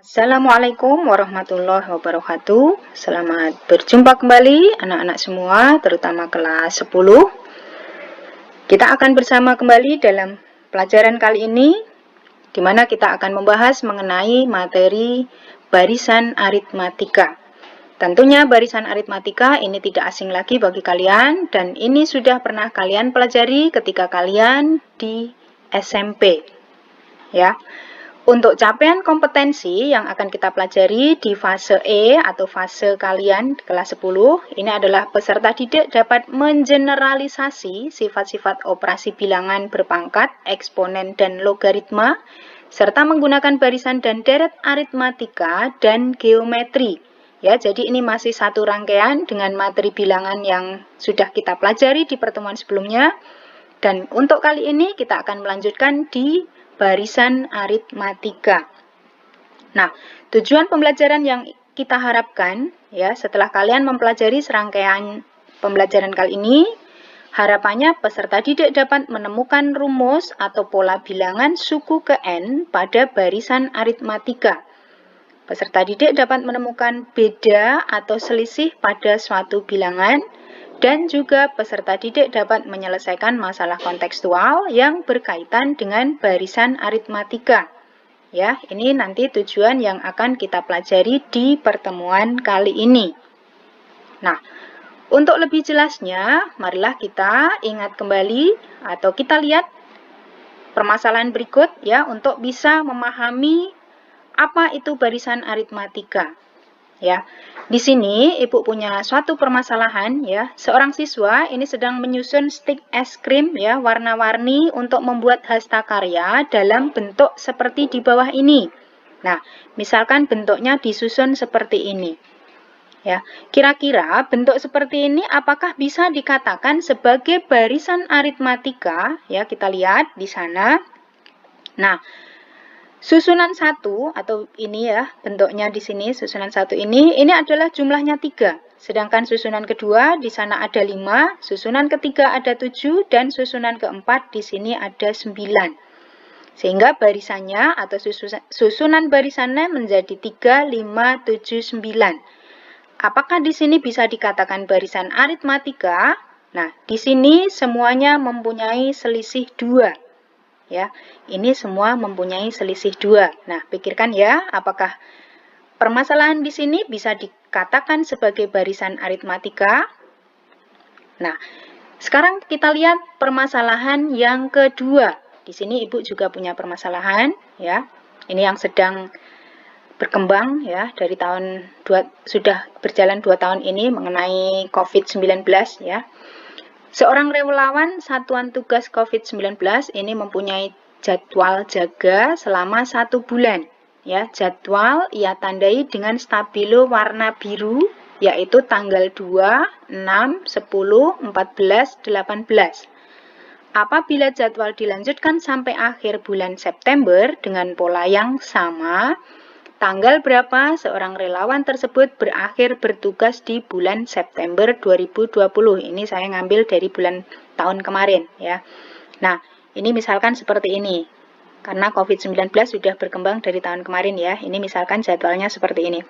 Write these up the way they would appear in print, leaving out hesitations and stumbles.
Assalamualaikum warahmatullahi wabarakatuh. Selamat berjumpa kembali anak-anak semua, terutama kelas 10. Kita akan bersama kembali dalam pelajaran kali ini, di mana kita akan membahas mengenai materi barisan aritmatika. Tentunya barisan aritmatika ini tidak asing lagi bagi kalian, dan ini sudah pernah kalian pelajari ketika kalian di SMP. Ya. Untuk capaian kompetensi yang akan kita pelajari di fase E atau fase kalian kelas 10, ini adalah peserta didik dapat mengeneralisasi sifat-sifat operasi bilangan berpangkat, eksponen, dan logaritma, serta menggunakan barisan dan deret aritmatika dan geometri. Ya, jadi ini masih satu rangkaian dengan materi bilangan yang sudah kita pelajari di pertemuan sebelumnya. Dan untuk kali ini kita akan melanjutkan di barisan aritmatika. Nah, tujuan pembelajaran yang kita harapkan ya setelah kalian mempelajari serangkaian pembelajaran kali ini, harapannya peserta didik dapat menemukan rumus atau pola bilangan suku ke N pada barisan aritmatika. Peserta didik dapat menemukan beda atau selisih pada suatu bilangan, dan juga peserta didik dapat menyelesaikan masalah kontekstual yang berkaitan dengan barisan aritmatika. Ya, ini nanti tujuan yang akan kita pelajari di pertemuan kali ini. Nah, untuk lebih jelasnya, marilah kita ingat kembali atau kita lihat permasalahan berikut ya untuk bisa memahami apa itu barisan aritmatika. Ya, di sini Ibu punya suatu permasalahan ya. Seorang siswa ini sedang menyusun stik es krim ya warna-warni untuk membuat hastakarya dalam bentuk seperti di bawah ini. Nah, misalkan bentuknya disusun seperti ini. Ya, kira-kira bentuk seperti ini apakah bisa dikatakan sebagai barisan aritmatika? Ya, kita lihat di sana. Nah, susunan 1 atau ini ya bentuknya di sini susunan 1 ini adalah jumlahnya 3. Sedangkan susunan kedua di sana ada 5, susunan ketiga ada 7 dan susunan keempat di sini ada 9. Sehingga barisannya atau susunan barisannya menjadi 3, 5, 7, 9. Apakah di sini bisa dikatakan barisan aritmatika? Nah, di sini semuanya mempunyai selisih 2. Ya, ini semua mempunyai selisih 2. Nah, pikirkan ya, apakah permasalahan di sini bisa dikatakan sebagai barisan aritmatika? Nah, sekarang kita lihat permasalahan yang kedua. Di sini Ibu juga punya permasalahan, ya. Ini yang sedang berkembang ya dari sudah berjalan 2 tahun ini mengenai COVID-19 ya. Seorang relawan Satuan Tugas COVID-19 ini mempunyai jadwal jaga selama 1 bulan. Ya, jadwal ia tandai dengan stabilo warna biru, yaitu tanggal 2, 6, 10, 14, 18. Apabila jadwal dilanjutkan sampai akhir bulan September dengan pola yang sama, tanggal berapa seorang relawan tersebut berakhir bertugas di bulan September 2020. Ini saya ngambil dari tahun kemarin ya. Nah, ini misalkan seperti ini. Karena COVID-19 sudah berkembang dari tahun kemarin ya. Ini misalkan jadwalnya seperti ini.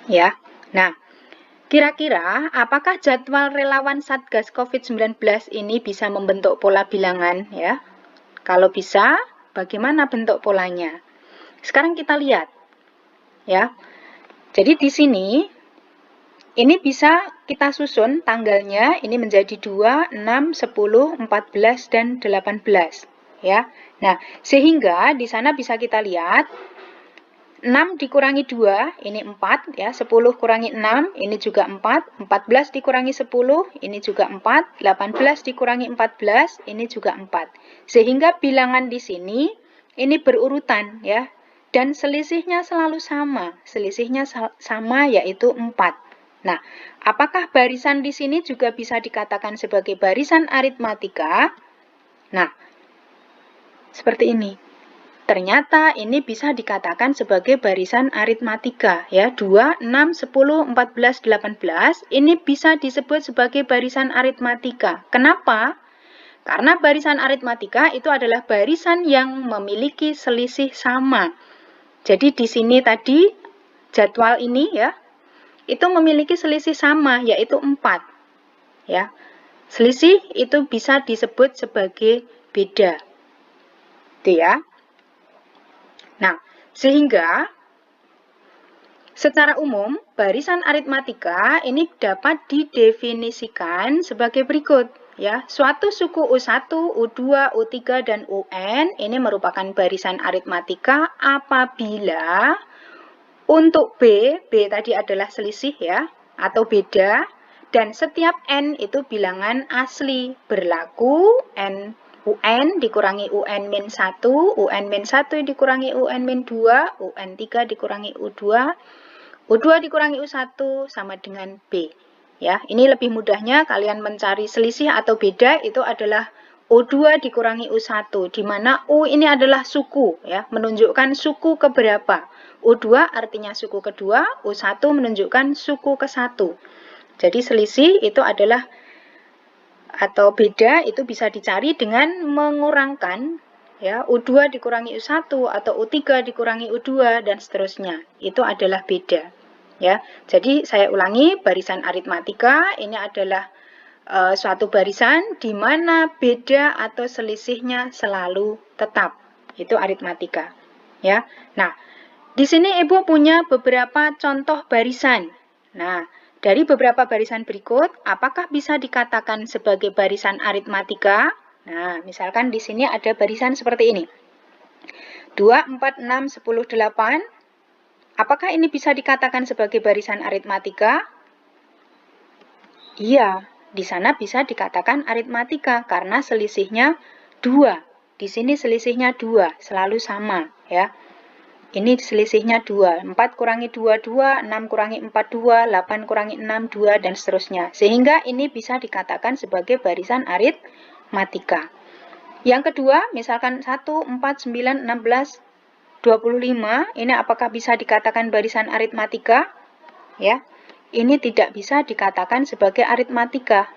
Ya. Nah, kira-kira apakah jadwal relawan Satgas COVID-19 ini bisa membentuk pola bilangan ya? Kalau bisa, bagaimana bentuk polanya? Sekarang kita lihat, ya. Jadi di sini, ini bisa kita susun tanggalnya, ini menjadi 2, 6, 10, 14, dan 18. Ya. Nah, sehingga di sana bisa kita lihat, 6 dikurangi 2, ini 4, ya. 10 kurangi 6, ini juga 4. 14 dikurangi 10, ini juga 4. 18 dikurangi 14, ini juga 4. Sehingga bilangan di sini, ini berurutan, ya. Dan selisihnya selalu sama. Selisihnya sama yaitu 4. Nah, apakah barisan di sini juga bisa dikatakan sebagai barisan aritmatika? Nah, seperti ini. Ternyata ini bisa dikatakan sebagai barisan aritmatika. Ya, 2, 6, 10, 14, 18. Ini bisa disebut sebagai barisan aritmatika. Kenapa? Karena barisan aritmatika itu adalah barisan yang memiliki selisih sama. Jadi di sini tadi jadwal ini ya, itu memiliki selisih sama, yaitu 4. Ya. Selisih itu bisa disebut sebagai beda. Itu ya. Nah, sehingga secara umum, barisan aritmatika ini dapat didefinisikan sebagai berikut. Ya, suatu suku U1, U2, U3, dan UN ini merupakan barisan aritmatika apabila untuk B tadi adalah selisih ya, atau beda, dan setiap N itu bilangan asli, berlaku UN dikurangi UN-1, UN-1 dikurangi UN-2, UN3 dikurangi U2, U2 dikurangi U1 sama dengan B. Ya, ini lebih mudahnya kalian mencari selisih atau beda itu adalah U2 dikurangi U1, di mana U ini adalah suku, ya, menunjukkan suku keberapa. U2 artinya suku kedua, U1 menunjukkan suku ke-1. Jadi selisih itu adalah atau beda itu bisa dicari dengan mengurangkan ya U2 dikurangi U1 atau U3 dikurangi U2 dan seterusnya. Itu adalah beda. Ya, jadi saya ulangi, barisan aritmatika ini adalah suatu barisan di mana beda atau selisihnya selalu tetap. Itu aritmatika. Ya. Nah, di sini Ibu punya beberapa contoh barisan. Nah, dari beberapa barisan berikut, apakah bisa dikatakan sebagai barisan aritmatika? Nah, misalkan di sini ada barisan seperti ini. 2, 4, 6, 10, 8. Apakah ini bisa dikatakan sebagai barisan aritmatika? Iya, di sana bisa dikatakan aritmatika karena selisihnya 2. Di sini selisihnya 2, selalu sama ya. Ini selisihnya 2. 4 kurangi 2, 2, 6 kurangi 4, 2, 8 kurangi 6, 2, dan seterusnya. Sehingga ini bisa dikatakan sebagai barisan aritmatika. Yang kedua, misalkan 1, 4, 9, 16, 25, ini apakah bisa dikatakan barisan aritmatika? Ya, ini tidak bisa dikatakan sebagai aritmatika.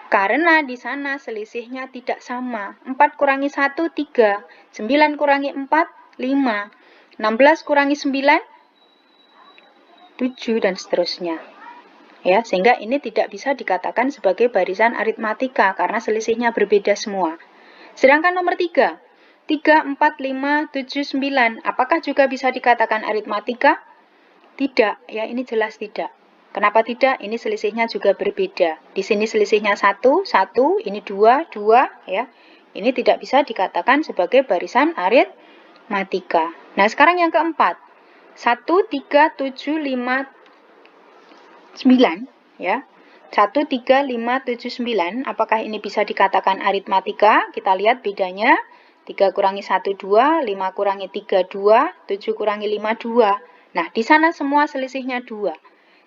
Karena di sana selisihnya tidak sama. 4 kurangi 1, 3. 9 kurangi 4, 5. 16 kurangi 9, 7, dan seterusnya. Ya, sehingga ini tidak bisa dikatakan sebagai barisan aritmatika karena selisihnya berbeda semua. Sedangkan nomor 3. 3, 4, 5, 7, 9. Apakah juga bisa dikatakan aritmatika? Tidak, ya ini jelas tidak. Kenapa tidak? Ini selisihnya juga berbeda. Di sini selisihnya 1, 1, ini 2, 2, ya. Ini tidak bisa dikatakan sebagai barisan aritmatika. Nah, sekarang yang keempat. 1, 3, 7, 5, 9, ya. 1, 3, 5, 7, 9. Apakah ini bisa dikatakan aritmatika? Kita lihat bedanya. 3 kurangi 1, 2, 5 kurangi 3, 2, 7 kurangi 5, 2. Nah, di sana semua selisihnya 2.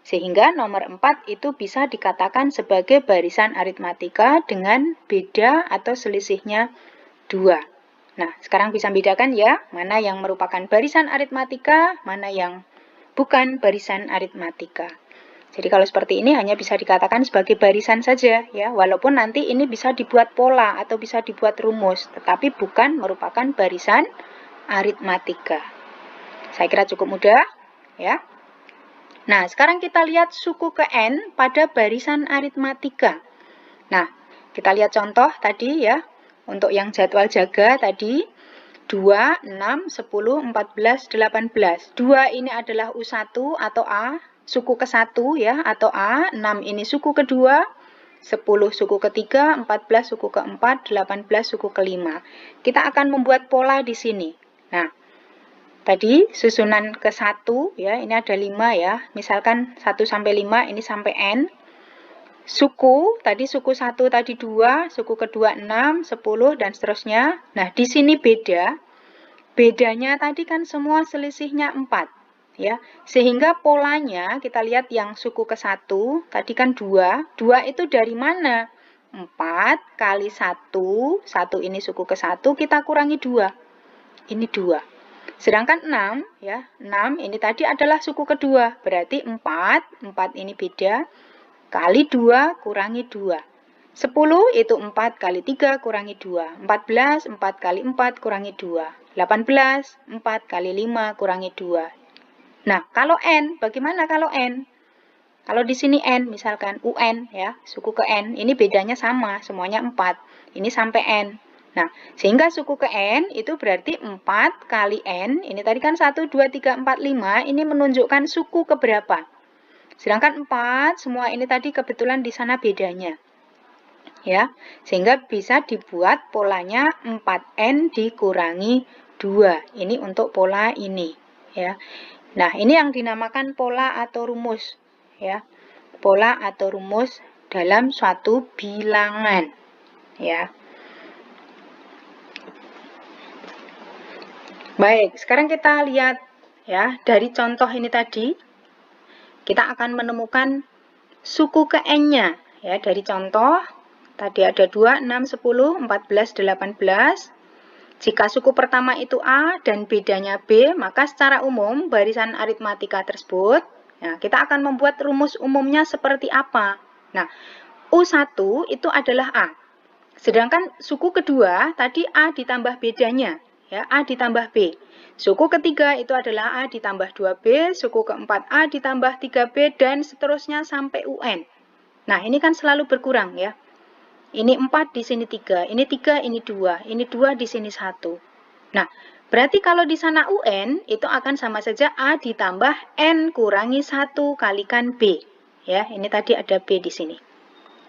Sehingga nomor 4 itu bisa dikatakan sebagai barisan aritmatika dengan beda atau selisihnya 2. Nah, sekarang bisa bedakan ya, mana yang merupakan barisan aritmatika, mana yang bukan barisan aritmatika. Jadi kalau seperti ini hanya bisa dikatakan sebagai barisan saja ya, walaupun nanti ini bisa dibuat pola atau bisa dibuat rumus, tetapi bukan merupakan barisan aritmatika. Saya kira cukup mudah ya. Nah, sekarang kita lihat suku ke N pada barisan aritmatika. Nah, kita lihat contoh tadi ya, untuk yang jadwal jaga tadi, 2, 6, 10, 14, 18. 2 ini adalah U1 atau A, suku ke-1 ya, atau A. 6 ini suku kedua, 10 suku ketiga, 14 suku keempat, 18 suku kelima. Kita akan membuat pola di sini. Nah, tadi susunan ke-1 ya, ini ada 5 ya. Misalkan 1 sampai 5 ini sampai N. Suku, tadi suku 1 tadi 2, suku kedua 6, 10, dan seterusnya. Nah, di sini beda. Bedanya tadi kan semua selisihnya 4. Ya, sehingga polanya kita lihat yang suku ke-1, tadi kan 2. 2 itu dari mana? 4 kali 1, 1 ini suku ke-1, kita kurangi 2. Ini 2. Sedangkan 6, ya, 6 ini tadi adalah suku kedua, berarti 4 ini beda, kali 2 kurangi 2. 10 itu 4 kali 3 kurangi 2. 14, 4 kali 4 kurangi 2. 18, 4 kali 5 kurangi 2. Nah, kalau N, bagaimana kalau N? Kalau di sini N, misalkan UN, ya, suku ke N, ini bedanya sama, semuanya 4. Ini sampai N. Nah, sehingga suku ke N itu berarti 4 kali N, ini tadi kan 1, 2, 3, 4, 5, ini menunjukkan suku keberapa. Sedangkan 4, semua ini tadi kebetulan di sana bedanya. Ya, sehingga bisa dibuat polanya 4N dikurangi 2. Ini untuk pola ini, ya. Nah, ini yang dinamakan pola atau rumus, ya. Pola atau rumus dalam suatu bilangan, ya. Baik, sekarang kita lihat ya, dari contoh ini tadi kita akan menemukan suku ke N-nya, ya. Dari contoh tadi ada 2, 6, 10, 14, 18. Jika suku pertama itu A dan bedanya B, maka secara umum barisan aritmatika tersebut, ya, kita akan membuat rumus umumnya seperti apa. Nah, U1 itu adalah A. Sedangkan suku kedua tadi A ditambah bedanya, ya, A ditambah B. Suku ketiga itu adalah A ditambah 2B, suku keempat A ditambah 3B, dan seterusnya sampai UN. Nah, ini kan selalu berkurang, ya. Ini 4, di sini 3, ini 3, ini 2, ini 2, di sini 1. Nah, berarti kalau di sana UN, itu akan sama saja A ditambah N kurangi 1 kalikan B. Ya, ini tadi ada B di sini.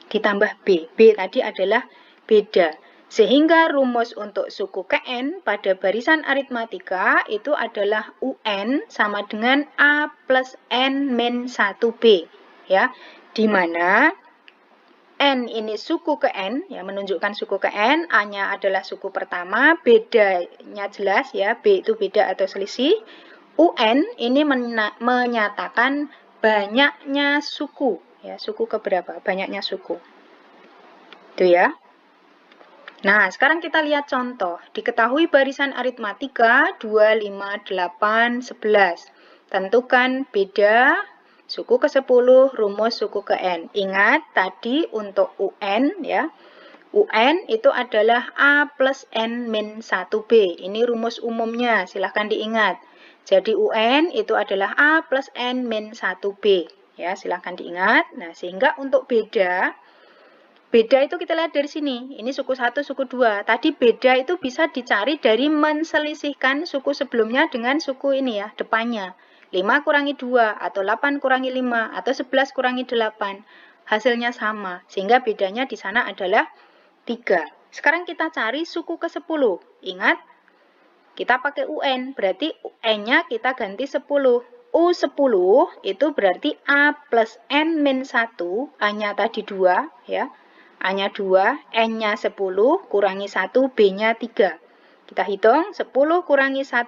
Ditambah B. B tadi adalah beda. Sehingga rumus untuk suku ke N pada barisan aritmatika itu adalah UN sama dengan A plus N min 1B. Ya, di mana N ini suku ke N, ya, menunjukkan suku ke N, A-nya adalah suku pertama, bedanya jelas, ya, B itu beda atau selisih. UN ini menyatakan banyaknya suku, ya, suku keberapa, banyaknya suku. Itu ya. Nah, sekarang kita lihat contoh. Diketahui barisan aritmatika 2, 5, 8, 11. Tentukan beda suku ke-10, rumus suku ke N. Ingat, tadi untuk UN, ya, UN itu adalah A plus N min 1B. Ini rumus umumnya, silahkan diingat. Jadi UN itu adalah A plus N min 1B. Ya, silahkan diingat. Nah, sehingga untuk beda itu kita lihat dari sini. Ini suku 1, suku 2. Tadi beda itu bisa dicari dari menselisihkan suku sebelumnya dengan suku ini, ya, depannya. 5 kurangi 2, atau 8 kurangi 5, atau 11 kurangi 8. Hasilnya sama, sehingga bedanya di sana adalah 3. Sekarang kita cari suku ke-10. Ingat, kita pakai UN, berarti UN-nya kita ganti 10. U10 itu berarti A plus N min 1, A-nya tadi 2, ya. A-nya 2, N-nya 10, kurangi 1, B-nya 3. Kita hitung, 10 kurangi 1,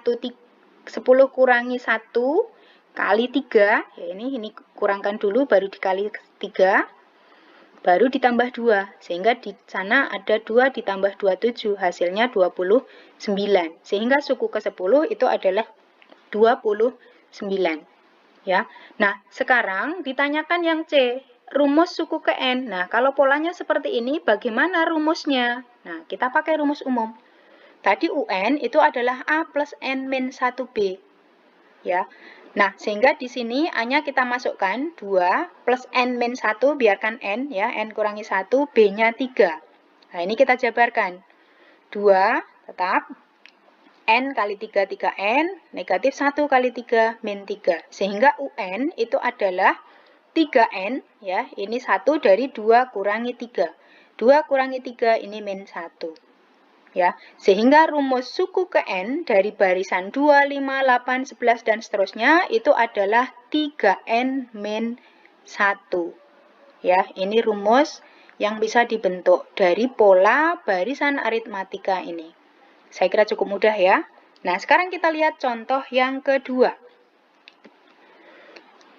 10 kurangi 1 kali 3, ya, ini kurangkan dulu baru dikali 3, baru ditambah 2, sehingga di sana ada 2 ditambah 27, hasilnya 29. Sehingga suku ke-10 itu adalah 29. Ya. Nah, sekarang ditanyakan yang C, rumus suku ke N. Nah, kalau polanya seperti ini, bagaimana rumusnya? Nah, kita pakai rumus umum. Tadi UN itu adalah A plus N min 1B. Ya. Nah, sehingga di sini A-nya kita masukkan 2 plus N min 1, biarkan N, ya, N kurangi 1, B-nya 3. Nah, ini kita jabarkan. 2 tetap, N kali 3, 3N, negatif 1 kali 3, min 3. Sehingga UN itu adalah 3N, ya, ini 1 dari 2 kurangi 3. 2 kurangi 3, ini min 1. Ya, sehingga rumus suku ke N dari barisan 2, 5, 8, 11, dan seterusnya itu adalah 3N min 1. Ya, ini rumus yang bisa dibentuk dari pola barisan aritmatika ini. Saya kira cukup mudah, ya. Nah, sekarang kita lihat contoh yang kedua.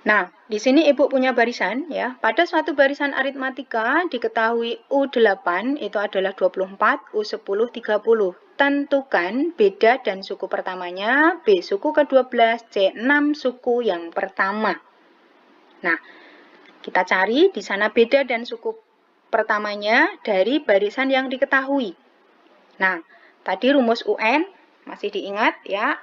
Nah, di sini Ibu punya barisan, ya. Pada suatu barisan aritmatika diketahui U8 itu adalah 24, U10 30. Tentukan beda dan suku pertamanya, B suku ke-12, C 6 suku yang pertama. Nah, kita cari di sana beda dan suku pertamanya dari barisan yang diketahui. Nah, tadi rumus UN masih diingat ya,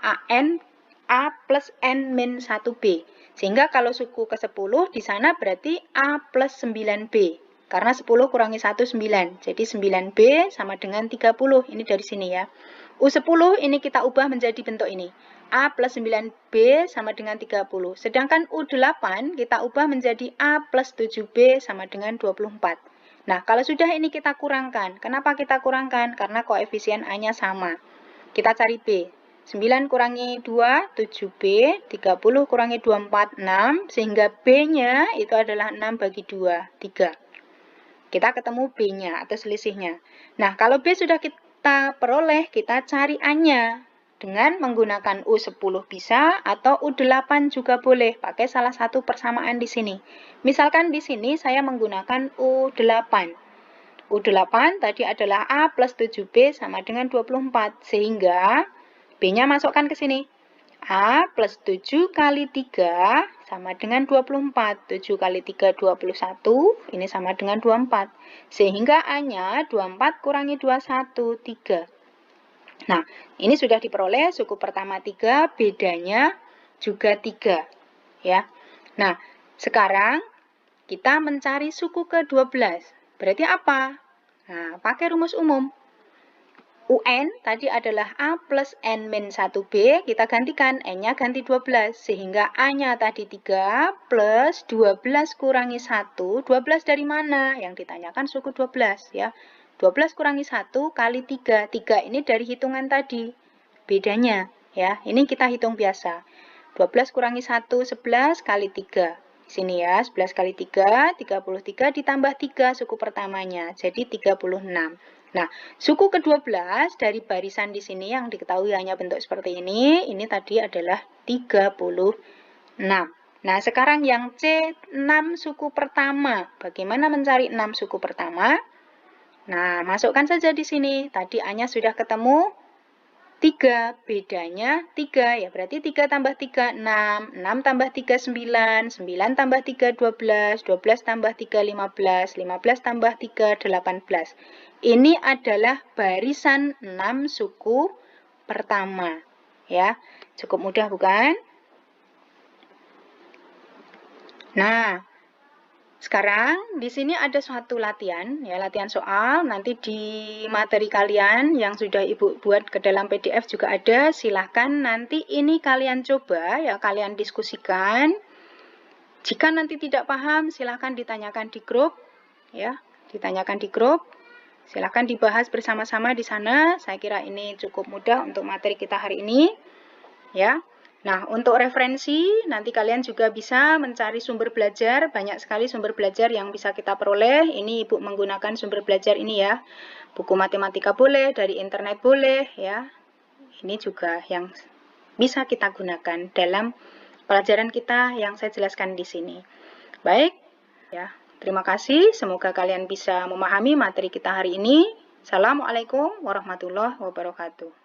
A plus N min 1B. Sehingga kalau suku ke-10 di sana berarti A plus 9B. Karena 10 kurangi 1, 9. Jadi 9B sama dengan 30. Ini dari sini ya. U10 ini kita ubah menjadi bentuk ini. A plus 9B sama dengan 30. Sedangkan U8 kita ubah menjadi A plus 7B sama dengan 24. Nah, kalau sudah ini kita kurangkan. Kenapa kita kurangkan? Karena koefisien A-nya sama. Kita cari B. 9 kurangi 2, 7B. 30 kurangi 24, 6. Sehingga B-nya itu adalah 6 bagi 2, 3. Kita ketemu B-nya atau selisihnya. Nah, kalau B sudah kita peroleh, kita cari A-nya. Dengan menggunakan U10 bisa atau U8 juga boleh. Pakai salah satu persamaan di sini. Misalkan di sini saya menggunakan U8. U8 tadi adalah A plus 7B sama dengan 24. Sehingga B-nya masukkan ke sini. A plus 7 kali 3 sama dengan 24. 7 kali 3, 21. Ini sama dengan 24. Sehingga A-nya 24 kurangi 21, 3. Nah, ini sudah diperoleh suku pertama 3, bedanya juga 3. Ya. Nah, sekarang kita mencari suku ke-12. Berarti apa? Nah, pakai rumus umum. UN tadi adalah A plus N min 1B, kita gantikan, N-nya ganti 12, sehingga A-nya tadi 3 plus 12 kurangi 1, 12 dari mana? Yang ditanyakan suku 12 ya. 12 kurangi 1 kali 3, 3 ini dari hitungan tadi, bedanya ya, ini kita hitung biasa. 12 kurangi 1, 11 kali 3. Sini ya, 11 kali 3, 33 ditambah 3 suku pertamanya, jadi 36. Nah, suku ke-12 dari barisan di sini yang diketahui hanya bentuk seperti ini tadi adalah 36. Nah, sekarang yang C, 6 suku pertama. Bagaimana mencari 6 suku pertama? Nah, masukkan saja di sini. Tadi A-nya sudah ketemu 3, bedanya 3, ya berarti 3 tambah 3, 6, 6 tambah 3, 9, 9 tambah 3, 12, 12 tambah 3, 15, 15 tambah 3, 18. Ini adalah barisan 6 suku pertama. Ya, cukup mudah bukan? Nah, sekarang di sini ada suatu latihan, ya latihan soal. Nanti di materi kalian yang sudah Ibu buat ke dalam PDF juga ada. Silahkan nanti ini kalian coba, ya kalian diskusikan. Jika nanti tidak paham, silahkan ditanyakan di grup, ya ditanyakan di grup. Silahkan dibahas bersama-sama di sana. Saya kira ini cukup mudah untuk materi kita hari ini, ya. Nah, untuk referensi, nanti kalian juga bisa mencari sumber belajar. Banyak sekali sumber belajar yang bisa kita peroleh. Ini Ibu menggunakan sumber belajar ini ya. Buku matematika boleh, dari internet boleh ya. Ini juga yang bisa kita gunakan dalam pelajaran kita yang saya jelaskan di sini. Baik, ya. Terima kasih. Semoga kalian bisa memahami materi kita hari ini. Assalamualaikum warahmatullahi wabarakatuh.